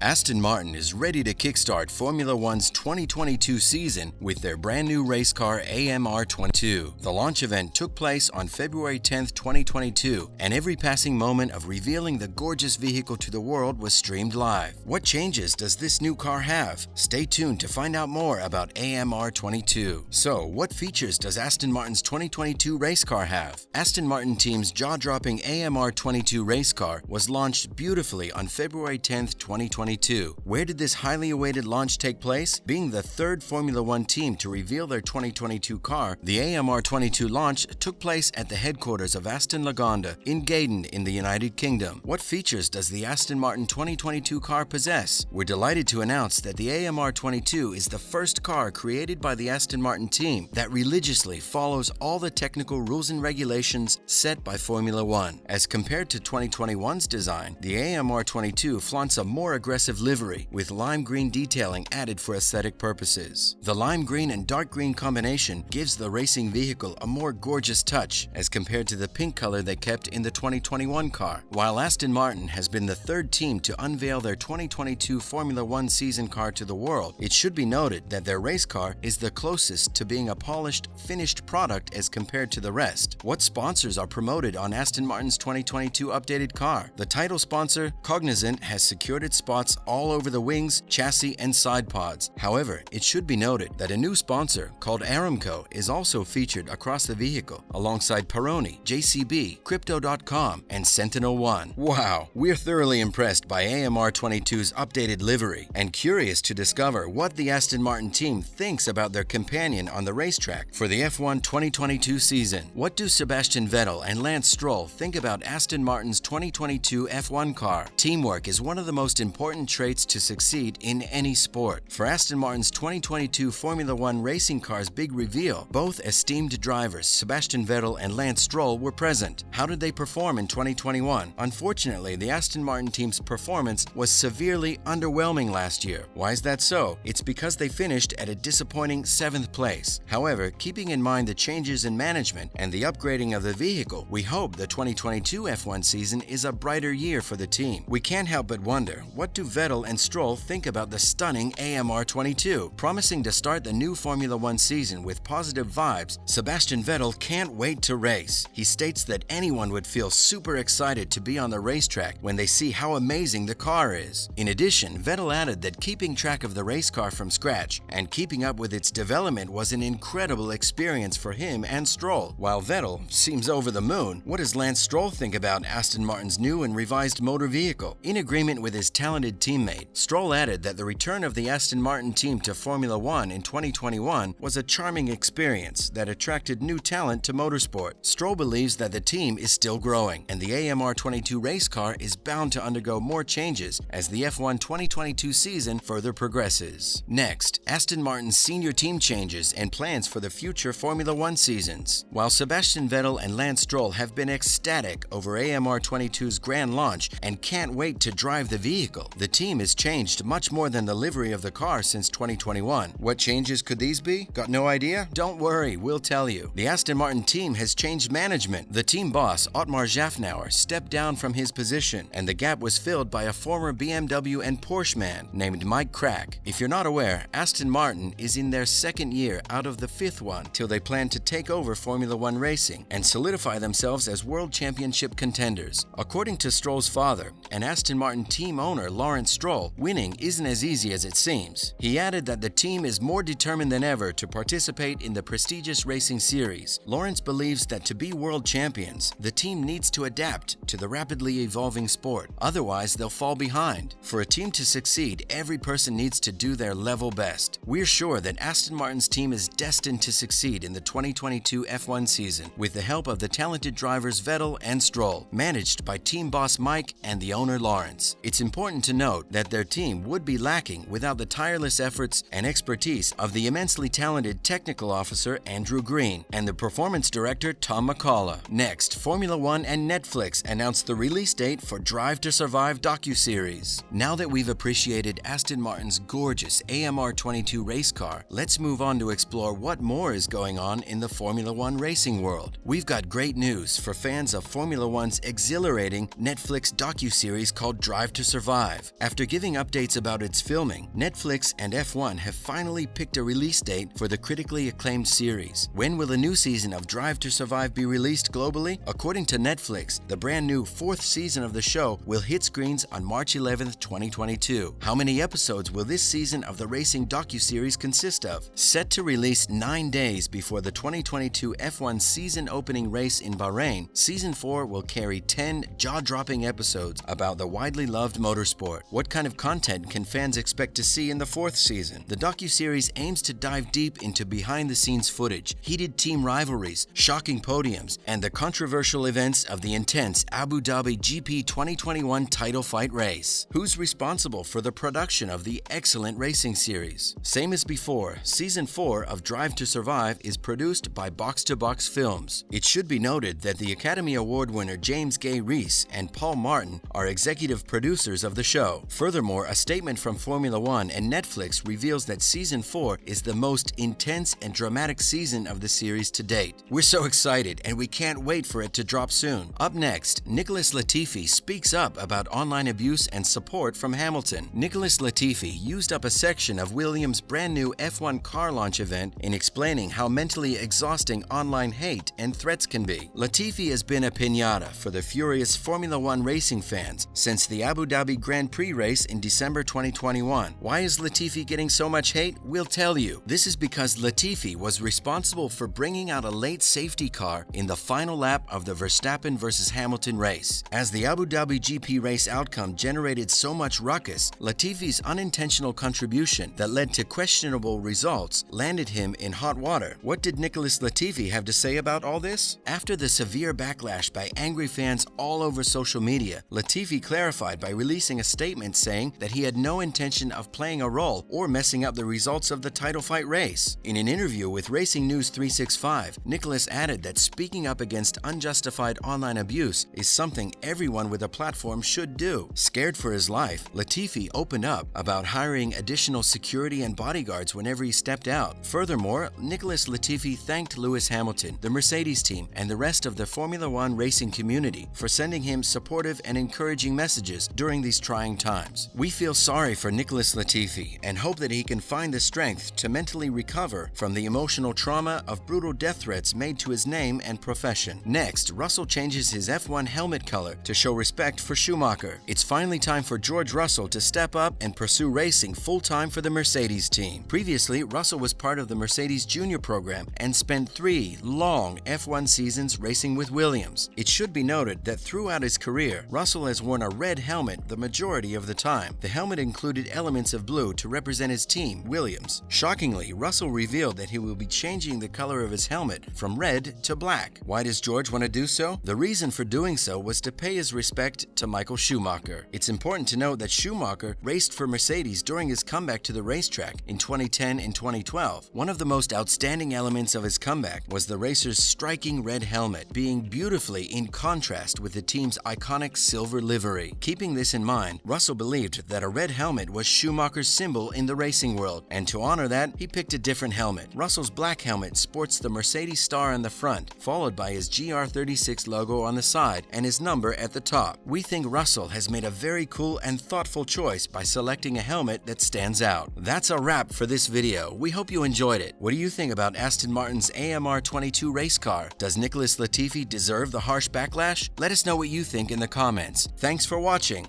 Aston Martin is ready to kickstart Formula One's 2022 season with their brand new race car AMR22. The launch event took place on February 10, 2022, and every passing moment of revealing the gorgeous vehicle to the world was streamed live. What changes does this new car have? Stay tuned to find out more about AMR22. So, what features does Aston Martin's 2022 race car have? Aston Martin team's jaw-dropping AMR22 race car was launched beautifully on February 10, 2022. Where did this highly awaited launch take place? Being the third Formula One team to reveal their 2022 car, the AMR22 launch took place at the headquarters of Aston Lagonda in Gaydon in the United Kingdom. What features does the Aston Martin 2022 car possess? We're delighted to announce that the AMR22 is the first car created by the Aston Martin team that religiously follows all the technical rules and regulations set by Formula One. As compared to 2021's design, the AMR22 flaunts a more aggressive livery with lime green detailing added for aesthetic purposes. The lime green and dark green combination gives the racing vehicle a more gorgeous touch as compared to the pink color they kept in the 2021 car. While Aston Martin has been the third team to unveil their 2022 Formula One season car to the world, it should be noted that their race car is the closest to being a polished, finished product as compared to the rest. What sponsors are promoted on Aston Martin's 2022 updated car? The title sponsor, Cognizant, has secured its spots all over the wings, chassis, and side pods. However, it should be noted that a new sponsor called Aramco is also featured across the vehicle, alongside Peroni, JCB, Crypto.com, and Sentinel One. Wow, we're thoroughly impressed by AMR22's updated livery and curious to discover what the Aston Martin team thinks about their companion on the racetrack for the F1 2022 season. What do Sebastian Vettel and Lawrence Stroll think about Aston Martin's 2022 F1 car? Teamwork is one of the most important traits to succeed in any sport. For Aston Martin's 2022 Formula One racing car's big reveal, both esteemed drivers Sebastian Vettel and Lawrence Stroll were present. How did they perform in 2021? Unfortunately, the Aston Martin team's performance was severely underwhelming last year. Why is that so? It's because they finished at a disappointing 7th place. However, keeping in mind the changes in management and the upgrading of the vehicle, we hope the 2022 F1 season is a brighter year for the team. We can't help but wonder, what do Vettel and Stroll think about the stunning AMR22? Promising to start the new Formula One season with positive vibes, Sebastian Vettel can't wait to race. He states that anyone would feel super excited to be on the racetrack when they see how amazing the car is. In addition, Vettel added that keeping track of the race car from scratch and keeping up with its development was an incredible experience for him and Stroll. While Vettel seems over the moon, what does Lance Stroll think about Aston Martin's new and revised motor vehicle? In agreement with his talented teammate, Stroll added that the return of the Aston Martin team to Formula One in 2021 was a charming experience that attracted new talent to motorsport. Stroll believes that the team is still growing, and the AMR22 race car is bound to undergo more changes as the F1 2022 season further progresses. Next, Aston Martin's senior team changes and plans for the future Formula One seasons. While Sebastian Vettel and Lance Stroll have been ecstatic over AMR22's grand launch and can't wait to drive the vehicle, the team has changed much more than the livery of the car since 2021. What changes could these be? Got no idea? Don't worry, we'll tell you. The Aston Martin team has changed management. The team boss, Otmar Szafnauer, stepped down from his position, and the gap was filled by a former BMW and Porsche man named Mike Crack. If you're not aware, Aston Martin is in their second year out of the 5th one till they plan to take over Formula One racing and solidify themselves as world championship contenders. According to Stroll's father, an Aston Martin team owner, Lawrence Stroll, winning isn't as easy as it seems. He added that the team is more determined than ever to participate in the prestigious racing series. Lawrence believes that to be world champions, the team needs to adapt to the rapidly evolving sport. Otherwise, they'll fall behind. For a team to succeed, every person needs to do their level best. We're sure that Aston Martin's team is destined to succeed in the 2022 F1 season with the help of the talented drivers Vettel and Stroll, managed by team boss Mike and the owner Lawrence. It's important to note that their team would be lacking without the tireless efforts and expertise of the immensely talented technical officer Andrew Green and the performance director Tom McCullough. Next, Formula One and Netflix announced the release date for Drive to Survive docuseries. Now that we've appreciated Aston Martin's gorgeous AMR22 race car, let's move on to explore what more is going on in the Formula One racing world. We've got great news for fans of Formula One's exhilarating Netflix docuseries called Drive to Survive. After giving updates about its filming, Netflix and F1 have finally picked a release date for the critically acclaimed series. When will a new season of Drive to Survive be released globally? According to Netflix, the brand new 4th season of the show will hit screens on March 11th, 2022. How many episodes will this season of the racing docuseries consist of? Set to release 9 days before the 2022 F1 season opening race in Bahrain, Season 4 will carry 10 jaw-dropping episodes about the widely loved motorsport. What kind of content can fans expect to see in the 4th season? The docuseries aims to dive deep into behind-the-scenes footage, heated team rivalries, shocking podiums, and the controversial events of the intense Abu Dhabi GP 2021 title fight race. Who's responsible for the production of the excellent racing series? Same as before, Season 4 of Drive to Survive is produced by Box to Box Films. It should be noted that the Academy Award winner James Gay Reese and Paul Martin are executive producers of the show. Furthermore, a statement from Formula One and Netflix reveals that Season 4 is the most intense and dramatic season of the series to date. We're so excited and we can't wait for it to drop soon. Up next, Nicholas Latifi speaks up about online abuse and support from Hamilton. Nicholas Latifi used up a section of Williams' brand new F1 car launch event in explaining how mentally exhausting online hate and threats can be. Latifi has been a piñata for the furious Formula One racing fans since the Abu Dhabi Grand Prix race in December 2021. Why is Latifi getting so much hate? We'll tell you. This is because Latifi was responsible for bringing out a late safety car in the final lap of the Verstappen versus Hamilton race. As the Abu Dhabi GP race outcome generated so much ruckus, Latifi's unintentional contribution that led to questionable results landed him in hot water. What did Nicholas Latifi have to say about all this? After the severe backlash by angry fans all over social media, Latifi clarified by releasing a statement saying that he had no intention of playing a role or messing up the results of the title fight race. In an interview with Racing News 365, Nicholas added that speaking up against unjustified online abuse is something everyone with a platform should do. Scared for his life, Latifi opened up about hiring additional security and bodyguards whenever he stepped out. Furthermore, Nicholas Latifi thanked Lewis Hamilton, the Mercedes team, and the rest of the Formula One racing community for sending him supportive and encouraging messages during these trying times. We feel sorry for Nicholas Latifi and hope that he can find the strength to mentally recover from the emotional trauma of brutal death threats made to his name and profession. Next, Russell changes his F1 helmet color to show respect for Schumacher. It's finally time for George Russell to step up and pursue racing full-time for the Mercedes team. Previously, Russell was part of the Mercedes Junior program and spent 3 long F1 seasons racing with Williams. It should be noted that throughout his career, Russell has worn a red helmet the majority of the time. The helmet included elements of blue to represent his team, Williams. Shockingly, Russell revealed that he will be changing the color of his helmet from red to black. Why does George want to do so? The reason for doing so was to pay his respect to Michael Schumacher. It's important to note that Schumacher raced for Mercedes during his comeback to the racetrack in 2010 and 2012. One of the most outstanding elements of his comeback was the racer's striking red helmet, being beautifully in contrast with the team's iconic silver livery. Keeping this in mind, Russell believed that a red helmet was Schumacher's symbol in the racing world, and to honor that, he picked a different helmet. Russell's black helmet sports the Mercedes star on the front, followed by his GR36 logo on the side and his number at the top. We think Russell has made a very cool and thoughtful choice by selecting a helmet that stands out. That's a wrap for this video. We hope you enjoyed it. What do you think about Aston Martin's AMR22 race car? Does Nicholas Latifi deserve the harsh backlash? Let us know what you think in the comments. Thanks for watching.